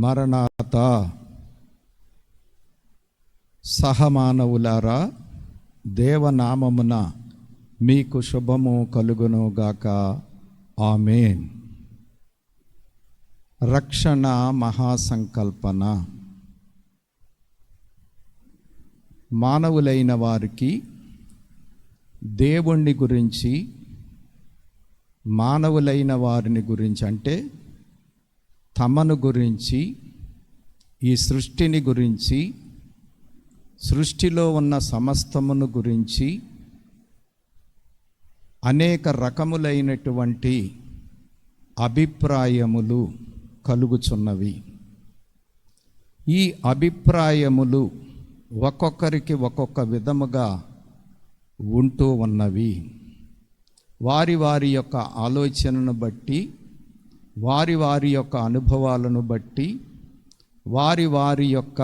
మరణాత. సహమానవులారా, దేవనామమున మీకు శుభము కలుగునుగాక. ఆమేన్. రక్షణ మహాసంకల్పన. మానవులైన వారికి దేవుణ్ణి గురించి, మానవులైన వారిని గురించి అంటే తమను గురించి, ఈ సృష్టిని గురించి, సృష్టిలో ఉన్న సమస్తమును గురించి అనేక రకములైనటువంటి అభిప్రాయములు కలుగుచున్నవి. ఈ అభిప్రాయములు ఒక్కొక్కరికి ఒక్కొక్క విధముగా ఉంటూ ఉన్నవి. వారి వారి యొక్క ఆలోచనను బట్టి, వారి వారి యొక్క అనుభవాలను బట్టి, వారి వారి యొక్క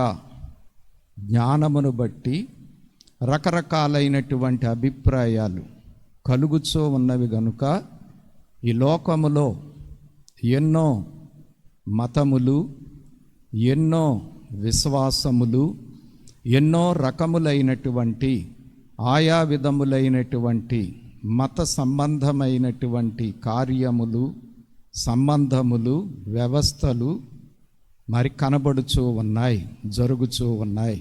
జ్ఞానమును బట్టి రకరకాలైనటువంటి అభిప్రాయాలు కలుగుతూ ఉన్నవి. గనుక ఈ లోకములో ఎన్నో మతములు, ఎన్నో విశ్వాసములు, ఎన్నో రకములైనటువంటి ఆయా విధములైనటువంటి మత సంబంధమైనటువంటి కార్యములు, సంబంధములు, వ్యవస్థలు మరి కనబడుచూ ఉన్నాయి, జరుగుతూ ఉన్నాయి.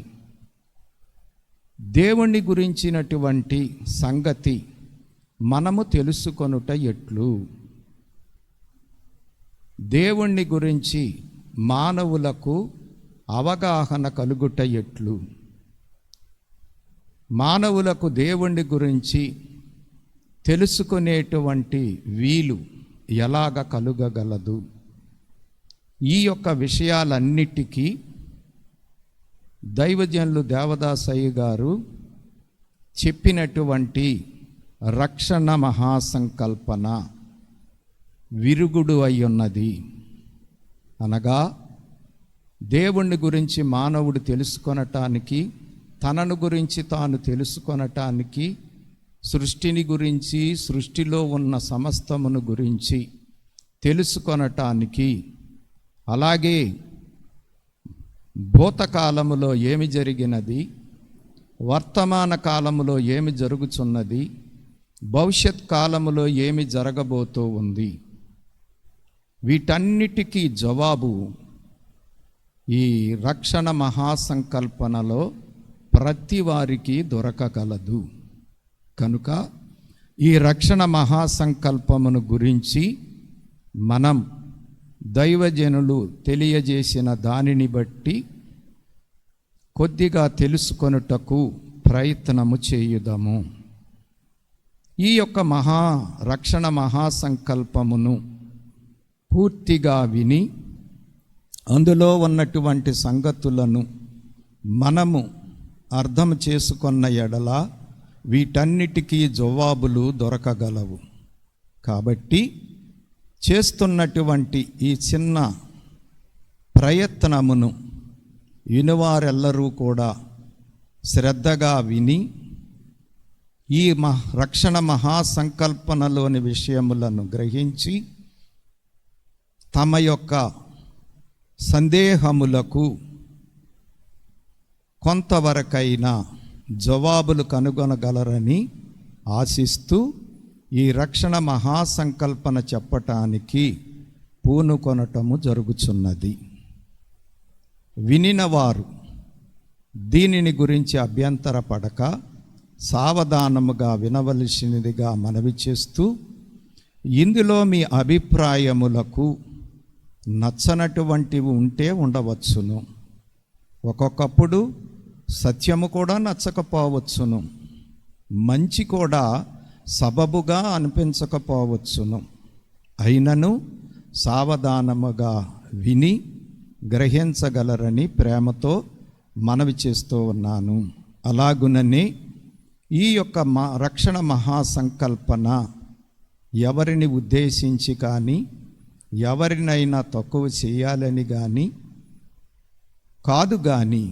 దేవుణ్ణి గురించినటువంటి సంగతి మనము తెలుసుకొనుట ఎట్లు? దేవుణ్ణి గురించి మానవులకు అవగాహన కలుగుట ఎట్లు? మానవులకు దేవుణ్ణి గురించి తెలుసుకునేటువంటి వీలు ఎలాగ కలుగగలదు? ఈ యొక్క విషయాలన్నిటికీ దైవజనులు దేవదాసయ్య గారు చెప్పినటువంటి రక్షణ మహాసంకల్పన విరుగుడు అయ్యున్నది. అనగా దేవుణ్ణి గురించి మానవుడు తెలుసుకొనటానికి, తనను గురించి తాను తెలుసుకొనటానికి, సృష్టిని గురించి, సృష్టిలో ఉన్న సమస్తమును గురించి తెలుసుకొనటానికి, అలాగే భూతకాలములో ఏమి జరిగినది, వర్తమాన కాలములో ఏమి జరుగుతున్నది, భవిష్యత్ కాలములో ఏమి జరగబోతూ ఉంది, వీటన్నిటికీ జవాబు ఈ రక్షణ మహాసంకల్పనలో ప్రతి వారికి దొరకగలదు. కనుక ఈ రక్షణ మహాసంకల్పమును గురించి మనం దైవజనులు తెలియజేసిన దానిని బట్టి కొద్దిగా తెలుసుకొనుటకు ప్రయత్నము చేయుదాము. ఈ యొక్క రక్షణ మహాసంకల్పమును పూర్తిగా విని అందులో ఉన్నటువంటి సంగతులను మనము అర్థం చేసుకున్న ఎడల వీటన్నిటికీ జవాబులు దొరకగలవు. కాబట్టి చేస్తున్నటువంటి ఈ చిన్న ప్రయత్నమును వినువారెల్లరూ కూడా శ్రద్ధగా విని ఈ రక్షణ మహాసంకల్పనలోని విషయములను గ్రహించి తమ యొక్క సందేహములకు కొంతవరకైనా జవాబులు కనుగొనగలరని ఆశిస్తూ ఈ రక్షణ మహాసంకల్పన చెప్పటానికి పూనుకొనటము జరుగుచున్నది. వినినవారు దీనిని గురించి అభ్యంతరపడక సావధానముగా వినవలసినదిగా మనవి చేస్తూ, ఇందులో మీ అభిప్రాయములకు నచ్చనటువంటివి ఉంటే ఉండవచ్చును. ఒక్కొక్కప్పుడు సత్యము కూడా నచ్చకపోవచ్చును, మంచి కూడా సబబుగా అనిపించకపోవచ్చును. అయినను సావధానముగా విని గ్రహించగలరని ప్రేమతో మనవి చేస్తూ ఉన్నాను. అలాగుననే ఈ యొక్క రక్షణ మహాసంకల్పన ఎవరిని ఉద్దేశించి కానీ, ఎవరినైనా తక్కువ చేయాలని కానీ కాదు, కానీ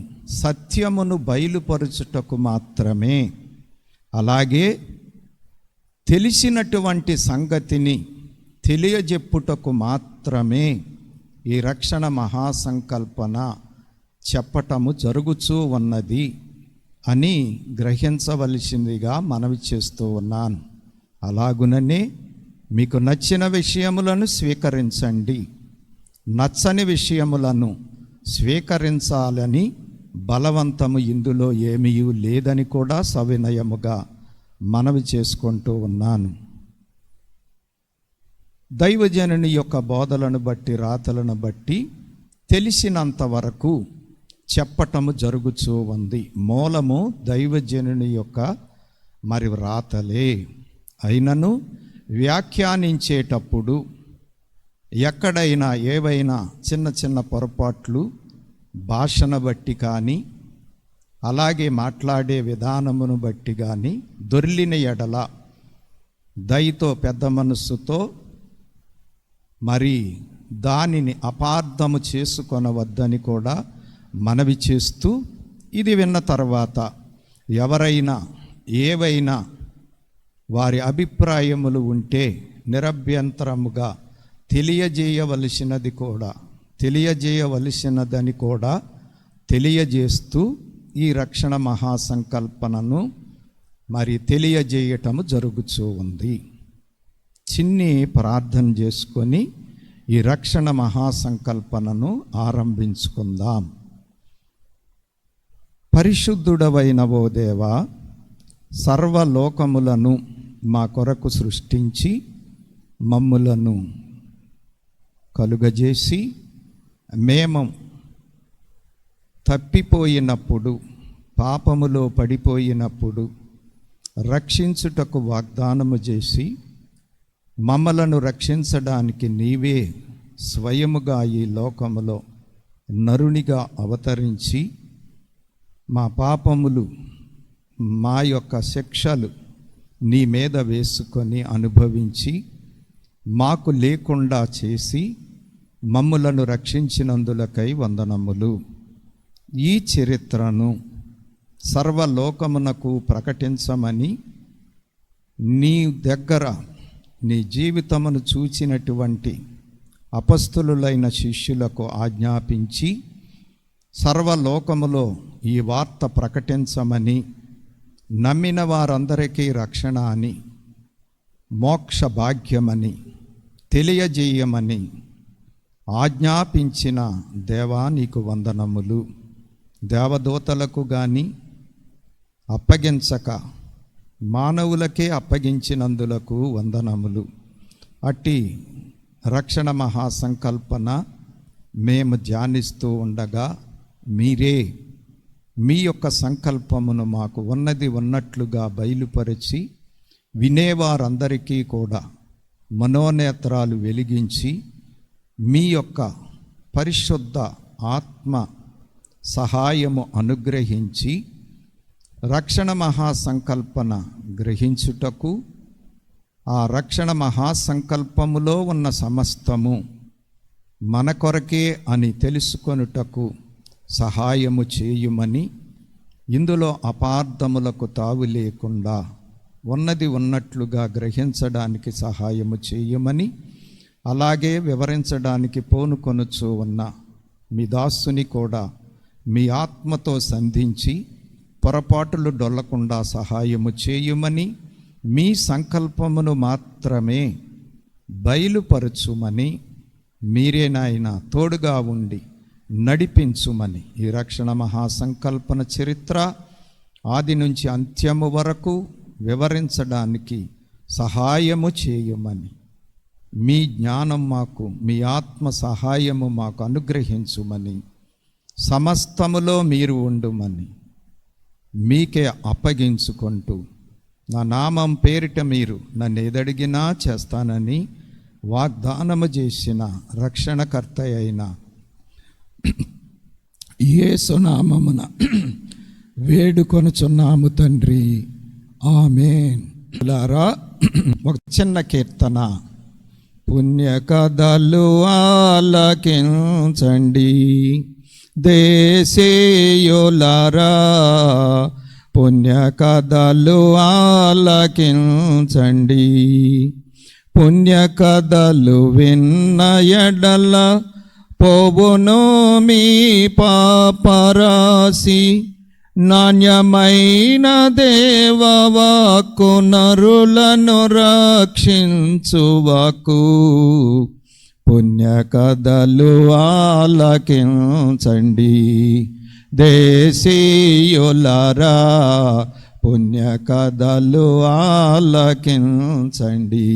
సత్యమును బయలుపరచుటకు మాత్రమే. అలాగే తెలిసినటువంటి సంగతిని తెలియజెప్పుటకు మాత్రమే ఈ రక్షణ మహాసంకల్పన చెప్పటము జరుగుచూ ఉన్నది అని గ్రహించవలసిందిగా మనవి చేస్తూ ఉన్నాను. అలాగుననే మీకు నచ్చిన విషయములను స్వీకరించండి, నచ్చని విషయములను స్వీకరించాలని బలవంతము ఇందులో ఏమీ లేదని కూడా సవినయముగా మనవి చేసుకుంటూ ఉన్నాను. దైవజనుని యొక్క బోధలను బట్టి, రాతలను బట్టి తెలిసినంత వరకు చెప్పటము జరుగుతూ ఉంది. మూలము దైవజనుని యొక్క రాతలే అయినను వ్యాఖ్యానించేటప్పుడు ఎక్కడైనా ఏవైనా చిన్న చిన్న పొరపాట్లు భాషను బట్టి కానీ, అలాగే మాట్లాడే విధానమును బట్టి కానీ దొర్లిన ఎడల దయతో, పెద్ద మనస్సుతో దానిని అపార్థము చేసుకొనవద్దని కూడా మనవి చేస్తూ, ఇది విన్న తర్వాత ఎవరైనా ఏవైనా వారి అభిప్రాయములు ఉంటే నిరభ్యంతరముగా తెలియజేయవలసినదని కూడా తెలియజేస్తూ ఈ రక్షణ మహాసంకల్పనను తెలియజేయటము జరుగుతూ ఉంది. చిన్ని ప్రార్థన చేసుకొని ఈ రక్షణ మహాసంకల్పనను ఆరంభించుకుందాం. పరిశుద్ధుడవైన ఓ దేవా, సర్వలోకములను మా కొరకు సృష్టించి మమ్ములను కలుగజేసి, మేము తప్పిపోయినప్పుడు, పాపములో పడిపోయినప్పుడు రక్షించుటకు వాగ్దానము చేసి మమ్మలను రక్షించడానికి నీవే స్వయముగా ఈ లోకములో నరునిగా అవతరించి మా పాపములు, మా యొక్క శిక్షలు నీ మీద వేసుకొని అనుభవించి మాకు లేకుండా చేసి మమ్ములను రక్షించినందులకై వందనములు. ఈ చరిత్రను సర్వలోకమునకు ప్రకటించమని నీ దగ్గర నీ జీవితమును చూచినటువంటి అపస్తులులైన శిష్యులకు ఆజ్ఞాపించి సర్వలోకములో ఈ వార్త ప్రకటించమని, నమ్మిన వారందరికీ రక్షణ అని, మోక్ష భాగ్యమని తెలియజేయమని ఆజ్ఞాపించిన దేవా నీకు వందనములు. దేవదూతలకు కానీ అప్పగించక మానవులకే అప్పగించినందులకు వందనములు. అట్టి రక్షణ మహాసంకల్పన మేము ధ్యానిస్తూ ఉండగా మీరే మీ యొక్క సంకల్పమును మాకు ఉన్నట్లుగా బయలుపరిచి వినేవారందరికీ కూడా మనోనేత్రాలు వెలిగించి మీ యొక్క పరిశుద్ధ ఆత్మ సహాయము అనుగ్రహించి రక్షణ మహాసంకల్పన గ్రహించుటకు, ఆ రక్షణ మహాసంకల్పములో ఉన్న సమస్తము మన కొరకే అని తెలుసుకొనుటకు సహాయము చేయుమని, ఇందులో అపార్థములకు తావు లేకుండా ఉన్నట్లుగా గ్రహించడానికి సహాయము చేయమని, అలాగే వివరించడానికి పూనుకొనుచూ ఉన్న మీ దాసుని కూడా మీ ఆత్మతో సంధించి పొరపాటులు డొల్లకుండా సహాయము చేయుమని, మీ సంకల్పమును మాత్రమే బయలుపరచుమని, మీరే నాయన తోడుగా ఉండి నడిపించుమని, ఈ రక్షణ మహాసంకల్పన చరిత్ర ఆది నుంచి అంత్యము వరకు వివరించడానికి సహాయము చేయమని, మీ జ్ఞానం మాకు, మీ ఆత్మ సహాయము మాకు అనుగ్రహించుమని, సమస్తములో మీరు ఉండుమని మీకే అప్పగించుకుంటూ, నా నామం పేరిట మీరు నన్ను ఏదడిగినా చేస్తానని వాగ్దానము చేసిన రక్షణకర్త అయిన యేసు నామమున వేడుకొనుచున్నాము తండ్రి, ఆమేన్. ఒక చిన్న కీర్తన. పుణ్య కథలు ఆలకించండి దేశీయులారా, పుణ్య కథలు ఆలకించండి. పుణ్య కథలు విన్న ఎడల పోవును మీ పాపరాశి. నాణ్యమైన దేవవాక్కు నరులను రక్షించువాకు. పుణ్య కథలు ఆలకించండి దేశీయులారా, పుణ్య కథలు ఆలకించండి.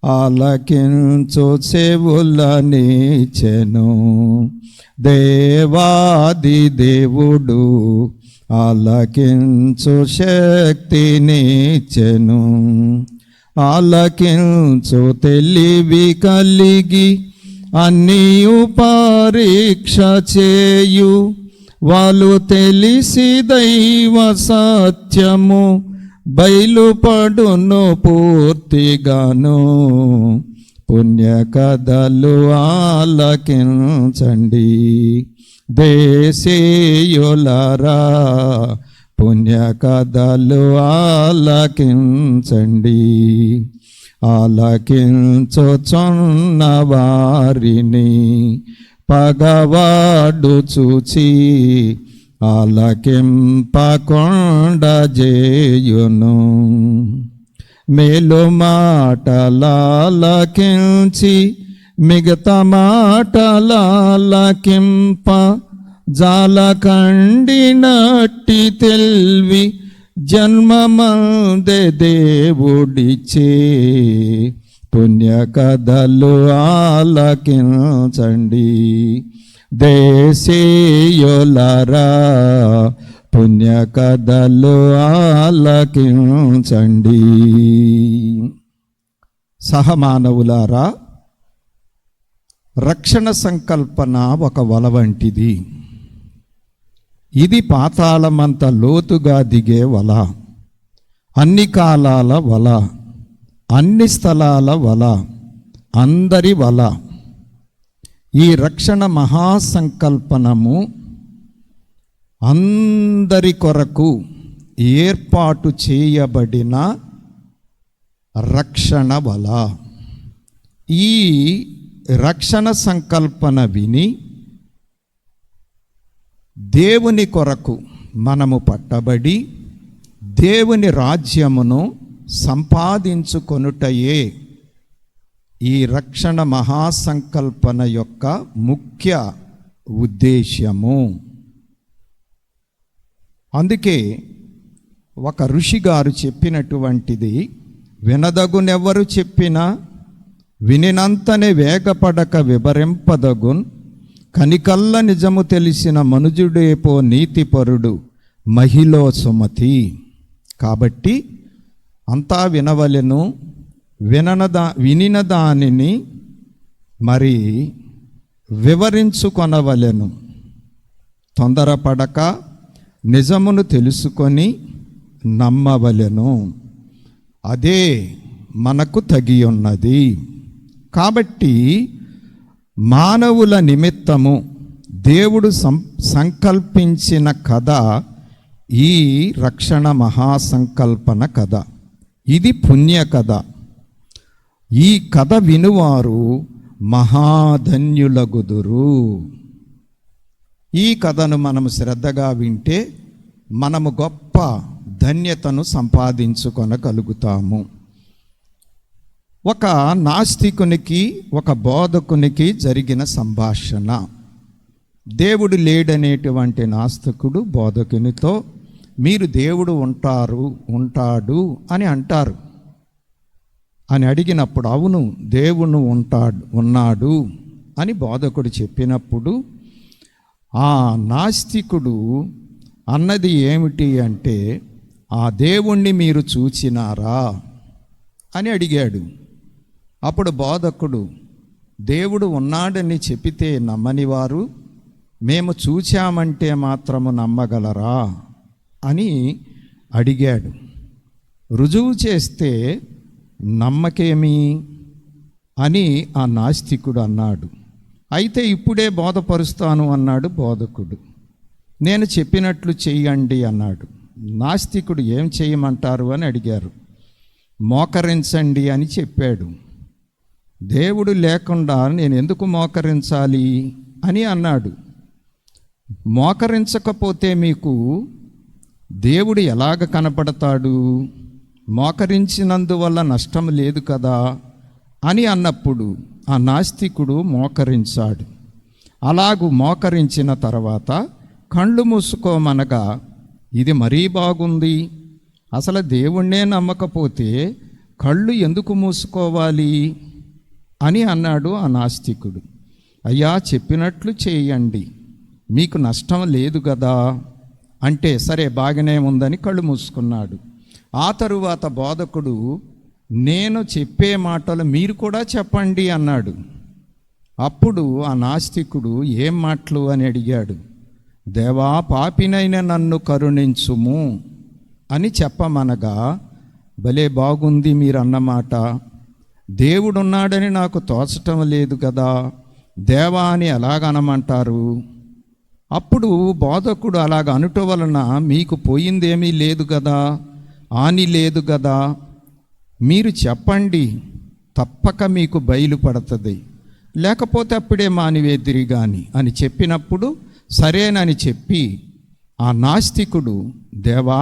ఆలకించు చెవులనిచ్చెను దేవాది దేవుడు, ఆలకించు శక్తినిచ్చెను. ఆలకించు తెలివి కలిగి అన్నియు పరీక్ష చేయు. వాళ్ళు తెలిసి దైవ సత్యము బయలుపడును పూర్తిగాను. పుణ్య కథలు ఆలకించండి దేశీయులారా, పుణ్య కథలు ఆలకించండి. ఆలకించుచున్న వారిని పగవాడు చూచి ఆలకింపకొండ జేయును. మేలు మాటలాలకించి మిగతా మాటలాలకింప జాలకండినట్టి తెల్వి జన్మమందే దేవుడిచ్చే. పుణ్య కథలు ఆలకించండి దేశీయులారా, పుణ్య కథలు ఆలకించండి. సహమానవులారా, రక్షణ సంకల్పన ఒక వల వంటిది. ఇది పాతాళమంత లోతుగా దిగే వల, అన్ని కాలాల వల, అన్ని స్థలాల వల, అందరి వల. ఈ రక్షణ మహాసంకల్పనము అందరి కొరకు ఏర్పాటు చేయబడిన రక్షణ వల. ఈ రక్షణ సంకల్పన విని దేవుని కొరకు మనము పట్టబడి దేవుని రాజ్యమును సంపాదించుకొనుటయే ఈ రక్షణ మహాసంకల్పన యొక్క ముఖ్య ఉద్దేశ్యము. అందుకే ఒక ఋషి గారు చెప్పినటువంటిది, వినదగునెవ్వరు చెప్పినా వినినంతనే వేగపడక వివరింపదగున్. కనికల్ల నిజము తెలిసిన మనుజుడేపో నీతిపరుడు మహిళ సుమతి. కాబట్టి అంతా వినవలెను, వినిన దానిని మరి వివరించుకొనవలెను. తొందరపడక నిజమును తెలుసుకొని నమ్మవలెను. అదే మనకు తగి ఉన్నది. కాబట్టి మానవుల నిమిత్తము దేవుడు సంకల్పించిన కథ ఈ రక్షణ మహాసంకల్పన కథ. ఇది పుణ్య కథ. ఈ కథ వినువారు మహాధన్యులగుదురు. ఈ కథను మనము శ్రద్ధగా వింటే మనము గొప్ప ధన్యతను సంపాదించుకొనగలుగుతాము. ఒక నాస్తికునికి ఒక బోధకునికి జరిగిన సంభాషణ. దేవుడు లేడనేటువంటి నాస్తికుడు బోధకునితో, మీరు దేవుడు ఉంటాడు అని అంటారు అని అడిగినప్పుడు, అవును దేవుడు ఉన్నాడు అని బోధకుడు చెప్పినప్పుడు, ఆ నాస్తికుడు అన్నది ఏమిటి అంటే, ఆ దేవుణ్ణి మీరు చూచినారా అని అడిగాడు. అప్పుడు బోధకుడు, దేవుడు ఉన్నాడని చెప్పితే నమ్మని వారు మేము చూచామంటే మాత్రము నమ్మగలరా అని అడిగాడు. రుజువు చేస్తే నమ్మకేమి అని ఆ నాస్తికుడు అన్నాడు. అయితే ఇప్పుడే బోధపరుస్తాను అన్నాడు బోధకుడు. నేను చెప్పినట్లు చెయ్యండి అన్నాడు. నాస్తికుడు ఏం చేయమంటారు అని అడిగారు. మోకరించండి అని చెప్పాడు. దేవుడు లేకుండా నేను ఎందుకు మోకరించాలి అని అన్నాడు. మోకరించకపోతే మీకు దేవుడు ఎలాగ కనపడతాడు? మోకరించినందువల్ల నష్టం లేదు కదా అని అన్నప్పుడు ఆ నాస్తికుడు మోకరించాడు. అలాగూ మోకరించిన తర్వాత కళ్ళు మూసుకోమనగా, ఇది మరీ బాగుంది, అసలు దేవుణ్ణే నమ్మకపోతే కళ్ళు ఎందుకు మూసుకోవాలి అని అన్నాడు ఆ నాస్తికుడు. అయ్యా, చెప్పినట్లు చేయండి, మీకు నష్టం లేదు కదా అంటే, సరే బాగానే ఉందని కళ్ళు మూసుకున్నాడు. ఆ తరువాత బోధకుడు, నేను చెప్పే మాటలు మీరు కూడా చెప్పండి అన్నాడు. అప్పుడు ఆ నాస్తికుడు ఏం మాటలు అని అడిగాడు. దేవా, పాపినైన నన్ను కరుణించుము అని చెప్పమనగా, భలే బాగుంది మీరు అన్నమాట, దేవుడున్నాడని నాకు తోచటం లేదు కదా, దేవా అని ఎలాగనమంటారు? అప్పుడు బోధకుడు అలాగ అనుట వలన మీకు పోయిందేమీ లేదు కదా, హాని లేదు కదా, మీరు చెప్పండి, తప్పక మీకు బయలుపడుతుంది, లేకపోతే అప్పుడే మానివేద్దిరి గాని అని చెప్పినప్పుడు సరేనని చెప్పి ఆ నాస్తికుడు, దేవా,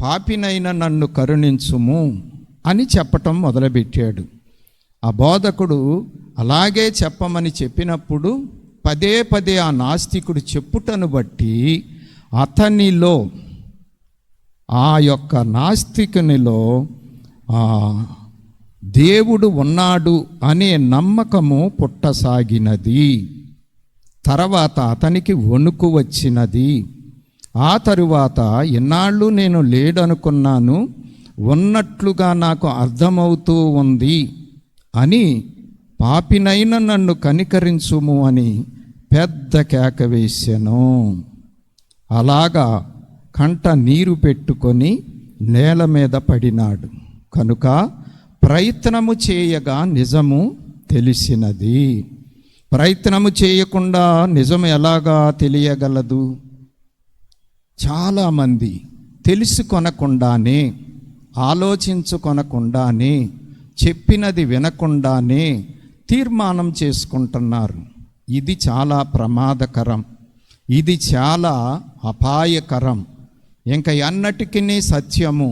పాపినైన నన్ను కరుణించుము అని చెప్పటం మొదలుపెట్టాడు. ఆ బోధకుడు అలాగే చెప్పమని చెప్పినప్పుడు పదే పదే ఆ నాస్తికుడు చెప్పుటను బట్టి అతనిలో, ఆ యొక్క నాస్తికునిలో దేవుడు ఉన్నాడు అనే నమ్మకము పుట్టసాగినది. తర్వాత అతనికి వణుకు వచ్చినది. ఆ తరువాత, ఎన్నాళ్ళు నేను లేడనుకున్నాను, ఉన్నట్లుగా నాకు అర్థమవుతూ ఉంది అని, పాపినైన నన్ను కనికరించుము అని పెద్ద కేక వేసెను. అలాగా కంట నీరు పెట్టుకొని నేల మీద పడినాడు. కనుక ప్రయత్నము చేయగా నిజము తెలిసినది. ప్రయత్నము చేయకుండా నిజం ఎలాగా తెలియగలదు? చాలామంది తెలుసుకొనకుండానే, ఆలోచించుకొనకుండానే, చెప్పినది వినకుండానే తీర్మానం చేసుకుంటున్నారు. ఇది చాలా ప్రమాదకరం, ఇది చాలా అపాయకరం. ఇంకా ఎన్నటికీ సత్యము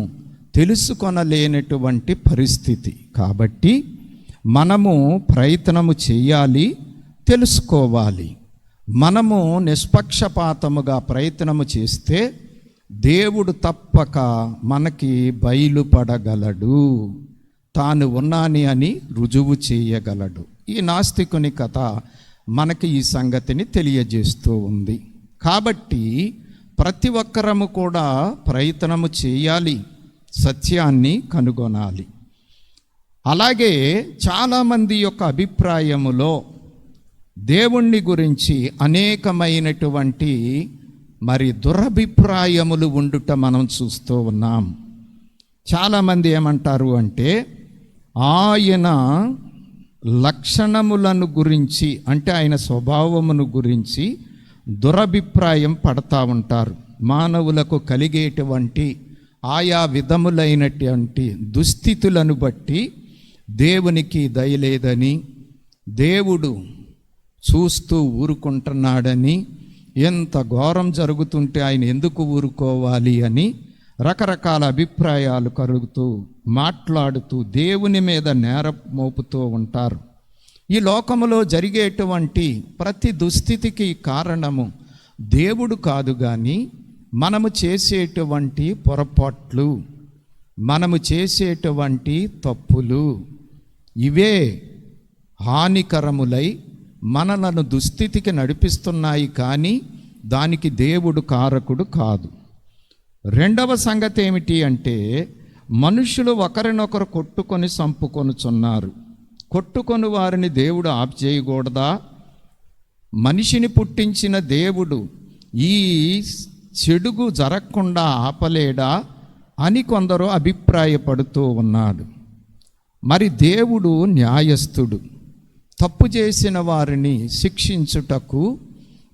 తెలుసుకొనలేనటువంటి పరిస్థితి. కాబట్టి మనము ప్రయత్నము చేయాలి, తెలుసుకోవాలి. మనము నిష్పక్షపాతముగా ప్రయత్నము చేస్తే దేవుడు తప్పక మనకి బయలుపడగలడు, తాను ఉన్నాని అని రుజువు చేయగలడు. ఈ నాస్తికుని కథ మనకి ఈ సంగతిని తెలియజేస్తూ ఉంది. కాబట్టి ప్రతి ఒక్కరము కూడా ప్రయత్నము చేయాలి, సత్యాన్ని కనుగొనాలి. అలాగే చాలామంది యొక్క అభిప్రాయములో దేవుణ్ణి గురించి అనేకమైనటువంటి దురభిప్రాయములు ఉండుట మనం చూస్తూ ఉన్నాం. చాలామంది ఏమంటారు అంటే, ఆయన లక్షణములను గురించి, అంటే ఆయన స్వభావమును గురించి దురభిప్రాయం పడతా ఉంటారు. మానవులకు కలిగేటువంటి ఆయా విధములైనటువంటి దుస్థితులను బట్టి దేవునికి దయలేదని, దేవుడు చూస్తూ ఊరుకుంటున్నాడని, ఎంత ఘోరం జరుగుతుంటే ఆయన ఎందుకు ఊరుకోవాలి అని రకరకాల అభిప్రాయాలు కలుగుతూ మాట్లాడుతూ దేవుని మీద నేరం మోపుతూ ఉంటారు. ఈ లోకములో జరిగేటువంటి ప్రతి దుస్థితికి కారణము దేవుడు కాదు కానీ మనము చేసేటువంటి పొరపాట్లు, మనము చేసేటువంటి తప్పులు, ఇవే హానికరములై మనలను దుస్థితికి నడిపిస్తున్నాయి. కానీ దానికి దేవుడు కారకుడు కాదు. రెండవ సంగతి ఏమిటి అంటే, మనుషులు ఒకరినొకరు కొట్టుకొని చంపుకొనుచున్నారు. కొట్టుకొని వారిని దేవుడు ఆపు చేయకూడదా? మనిషిని పుట్టించిన దేవుడు ఈ చెడుగు జరగకుండా ఆపలేడా అని కొందరు అభిప్రాయపడుతూ ఉన్నాడు. మరి దేవుడు న్యాయస్థుడు. తప్పు చేసిన వారిని శిక్షించుటకు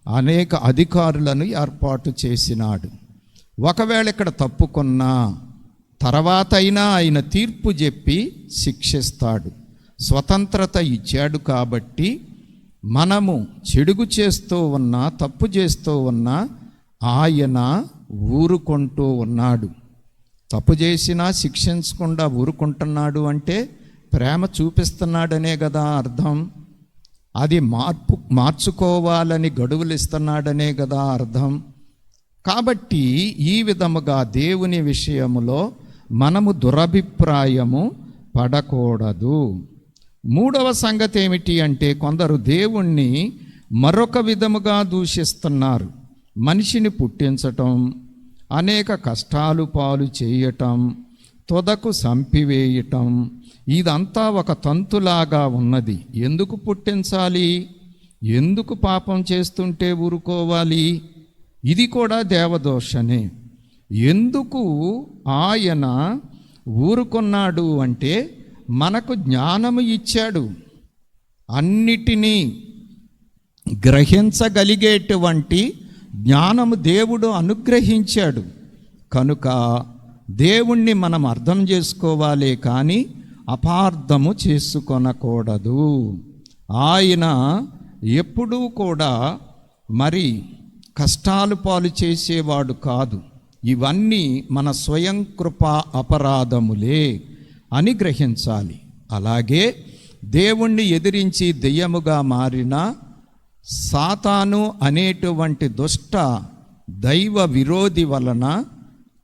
అనేక అధికారులను ఏర్పాటు చేసినాడు. ఒకవేళ ఇక్కడ తప్పుకున్నా తర్వాత అయినా ఆయన తీర్పు చెప్పి శిక్షిస్తాడు. స్వతంత్రత ఇచ్చాడు కాబట్టి మనము చెడుగు చేస్తూ ఉన్నా, తప్పు చేస్తూ ఉన్నా ఆయన ఊరుకుంటూ ఉన్నాడు. తప్పు చేసినా శిక్షించకుండా ఊరుకుంటున్నాడు అంటే ప్రేమ చూపిస్తున్నాడనే కదా అర్థం. అది మార్చుకోవాలని గడువులు ఇస్తున్నాడనే కదా అర్థం. కాబట్టి ఈ విధముగా దేవుని విషయములో మనము దురభిప్రాయము పడకూడదు. మూడవ సంగతి ఏమిటి అంటే, కొందరు దేవుణ్ణి మరొక విధముగా దూషిస్తున్నారు. మనిషిని పుట్టించటం, అనేక కష్టాలు పాలు చేయటం, తుదకు చంపివేయటం, ఇదంతా ఒక తంతులాగా ఉన్నది. ఎందుకు పుట్టించాలి? ఎందుకు పాపం చేస్తుంటే ఊరుకోవాలి? ఇది కూడా దేవదోషనే. ఎందుకు ఆయన ఊరుకున్నాడు అంటే, మనకు జ్ఞానము ఇచ్చాడు. అన్నిటినీ గ్రహించగలిగేటువంటి జ్ఞానము దేవుడు అనుగ్రహించాడు. కనుక దేవుణ్ణి మనం అర్థం చేసుకోవాలే కానీ అపార్థము చేసుకొనకూడదు. ఆయన ఎప్పుడూ కూడా మరి కష్టాలు పాలు చేసేవాడు కాదు. ఇవన్నీ మన స్వయం కృపా అపరాధములే అని గ్రహించాలి. అలాగే దేవుణ్ణి ఎదిరించి దెయ్యముగా మారిన సాతాను అనేటువంటి దుష్ట దైవ విరోధి వలన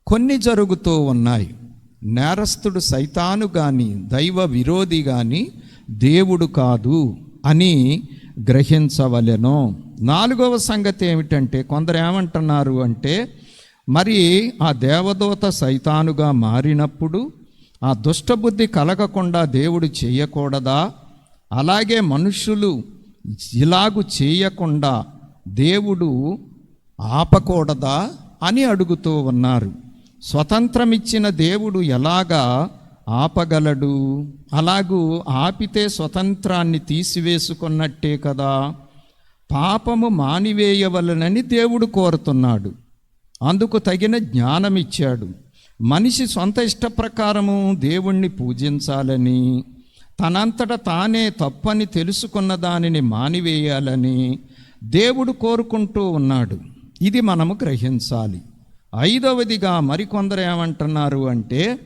కొన్ని జరుగుతూ ఉన్నాయి. నేరస్తుడు సైతాను కానీ దైవ విరోధి కానీ దేవుడు కాదు అని గ్రహించవలెను. నాలుగవ సంగతి ఏమిటంటే, కొందరు ఏమంటున్నారు అంటే, మరి ఆ దేవదూత సైతానుగా మారినప్పుడు ఆ దుష్టబుద్ధి కలగకుండా దేవుడు చేయకూడదా? అలాగే మనుషులు ఇలాగు చేయకుండా దేవుడు ఆపకూడదా అని అడుగుతూ ఉన్నారు. స్వతంత్రం ఇచ్చిన దేవుడు ఎలాగా ఆపగలడు? అలాగూ ఆపితే స్వతంత్రాన్ని తీసివేసుకున్నట్టే కదా. పాపము మానివేయవలనని దేవుడు కోరుతున్నాడు. అందుకు తగిన జ్ఞానం ఇచ్చాడు. మనిషి సొంత ఇష్ట ప్రకారము దేవుణ్ణి పూజించాలని, తనంతట తానే తప్పని తెలుసుకున్న దానిని మానివేయాలని దేవుడు కోరుకుంటూ ఉన్నాడు. ఇది మనము గ్రహించాలి. ఐదవదిగా మరికొందరు ఏమంటున్నారు అంటే,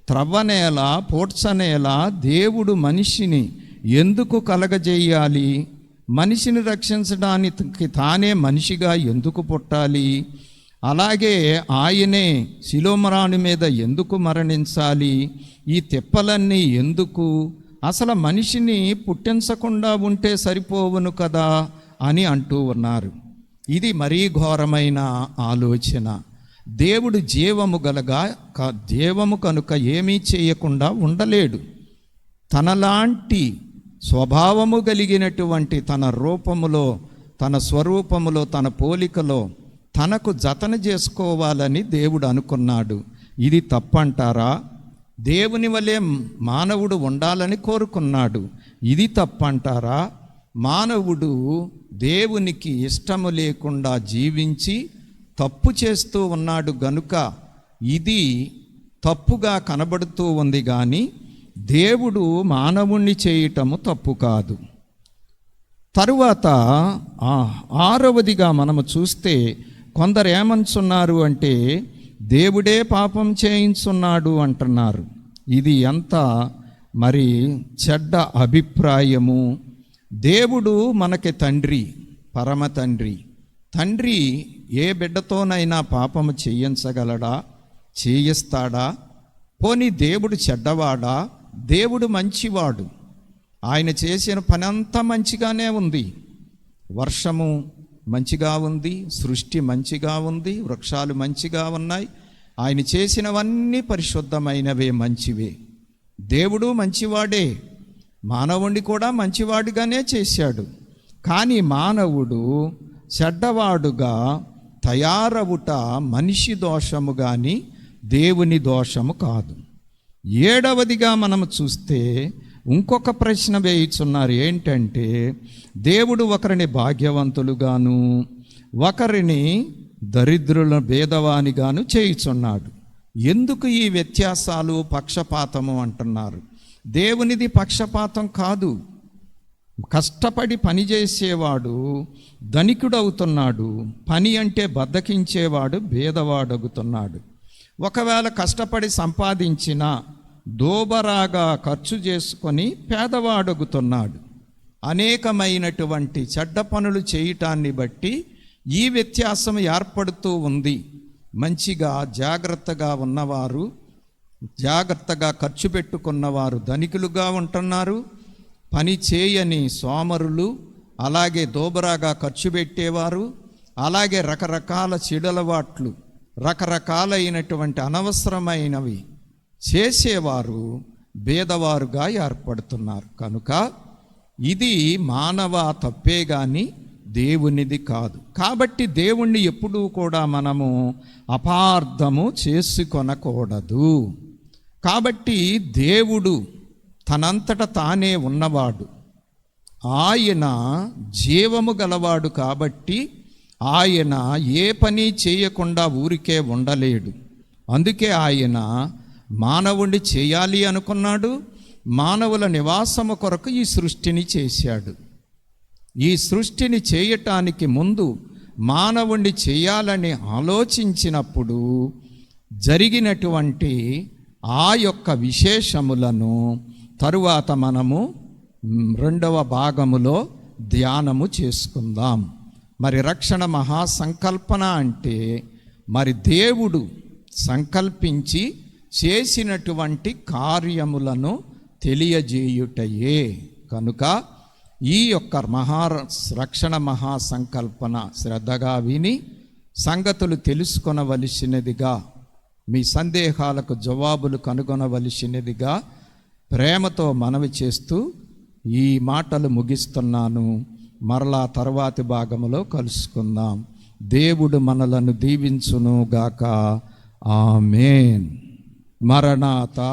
త్రవ్వనేల పోడ్చనేల దేవుడు మనిషిని ఎందుకు కలగజేయాలి? మనిషిని రక్షించడానికి తానే మనిషిగా ఎందుకు పుట్టాలి? అలాగే ఆయనే శిలోమరాణి మీద ఎందుకు మరణించాలి? ఈ తిప్పలన్నీ ఎందుకు? అసలు మనిషిని పుట్టించకుండా ఉంటే సరిపోవును కదా అని అంటూ ఉన్నారు. ఇది మరీ ఘోరమైన ఆలోచన. దేవుడు జీవము కనుక ఏమీ చేయకుండా ఉండలేడు. తనలాంటి స్వభావము కలిగినటువంటి తన రూపములో, తన స్వరూపములో, తన పోలికలో తనకు జతన చేసుకోవాలని దేవుడు అనుకున్నాడు. ఇది తప్పంటారా? దేవుని వలె మానవుడు ఉండాలని కోరుకున్నాడు. ఇది తప్పంటారా? మానవుడు దేవునికి ఇష్టము లేకుండా జీవించి తప్పు చేస్తూ ఉన్నాడు గనుక ఇది తప్పుగా కనబడుతూ ఉంది, కానీ దేవుడు మానవుణ్ణి చేయటము తప్పు కాదు. తరువాత ఆరవదిగా మనము చూస్తే, కొందరు ఏమంటున్నారు అంటే, దేవుడే పాపం చేయించున్నాడు అంటున్నారు. ఇది ఎంత మరి చెడ్డ అభిప్రాయము. దేవుడు మనకి తండ్రి, పరమ తండ్రి. తండ్రి ఏ బిడ్డతోనైనా పాపము చేయించగలడా? చేయిస్తాడా? పోనీ దేవుడు చెడ్డవాడా? దేవుడు మంచివాడు. ఆయన చేసిన పని అంతా మంచిగానే ఉంది. వర్షము మంచిగా ఉంది, సృష్టి మంచిగా ఉంది, వృక్షాలు మంచిగా ఉన్నాయి. ఆయన చేసినవన్నీ పరిశుద్ధమైనవే, మంచివే. దేవుడు మంచివాడే. మానవుడిని కూడా మంచివాడుగానే చేశాడు. కానీ మానవుడు చెడ్డవాడుగా తయారవుట మనిషి దోషము కానీ దేవుని దోషము కాదు. ఏడవదిగా మనం చూస్తే ఇంకొక ప్రశ్న వేయుచున్నారు. ఏంటంటే, దేవుడు ఒకరిని భాగ్యవంతులుగాను ఒకరిని దరిద్రుల భేదవానిగాను చేయుచున్నాడు. ఎందుకు ఈ వ్యత్యాసాలు, పక్షపాతము అంటున్నారు? దేవునిది పక్షపాతం కాదు. కష్టపడి పని చేసేవాడు ధనికుడవుతున్నాడు, పని అంటే బద్ధకించేవాడు భేదవాడవుతున్నాడు. ఒకవేళ కష్టపడి సంపాదించిన దోబరాగా ఖర్చు చేసుకొని పేదవాడగుతున్నాడు. అనేకమైనటువంటి చెడ్డ పనులు చేయటాన్ని బట్టి ఈ వ్యత్యాసం ఏర్పడుతూ ఉంది. మంచిగా జాగ్రత్తగా ఉన్నవారు, జాగ్రత్తగా ఖర్చు పెట్టుకున్నవారు ధనికులుగా ఉంటున్నారు. పని చేయని సోమరులు, అలాగే దోబరాగా ఖర్చు పెట్టేవారు, అలాగే రకరకాల చెడలవాట్లు, రకరకాలైనటువంటి అనవసరమైనవి చేసేవారు భేదవారుగా ఏర్పడుతున్నారు. కనుక ఇది మానవ తప్పే కానీ దేవునిది కాదు. కాబట్టి దేవుణ్ణి ఎప్పుడూ కూడా మనము అపార్థము చేసుకొనకూడదు. కాబట్టి దేవుడు తనంతట తానే ఉన్నవాడు, ఆయన జీవము గలవాడు. కాబట్టి ఆయన ఏ పని చేయకుండా ఊరికే ఉండలేడు. అందుకే ఆయన మానవుణ్ణి చేయాలి అనుకున్నాడు. మానవుల నివాసము కొరకు ఈ సృష్టిని చేశాడు. ఈ సృష్టిని చేయటానికి ముందు మానవుణ్ణి చేయాలని ఆలోచించినప్పుడు జరిగినటువంటి ఆ యొక్క విశేషములను తరువాత మనము 2వ భాగములో ధ్యానము చేసుకుందాం. మరి రక్షణ మహాసంకల్పన అంటే మరి దేవుడు సంకల్పించి చేసినటువంటి కార్యములను తెలియజేయుటయే. కనుక ఈ యొక్క రక్షణ మహాసంకల్పన శ్రద్ధగా విని సంగతులు తెలుసుకొనవలసినదిగా, మీ సందేహాలకు జవాబులు కనుగొనవలసినదిగా ప్రేమతో మనవి చేస్తూ ఈ మాటలు ముగిస్తున్నాను. మరలా తర్వాతి భాగములో కలుసుకుందాం. దేవుడు మనలను దీవించును గాక. ఆమేన్. మరణాతా.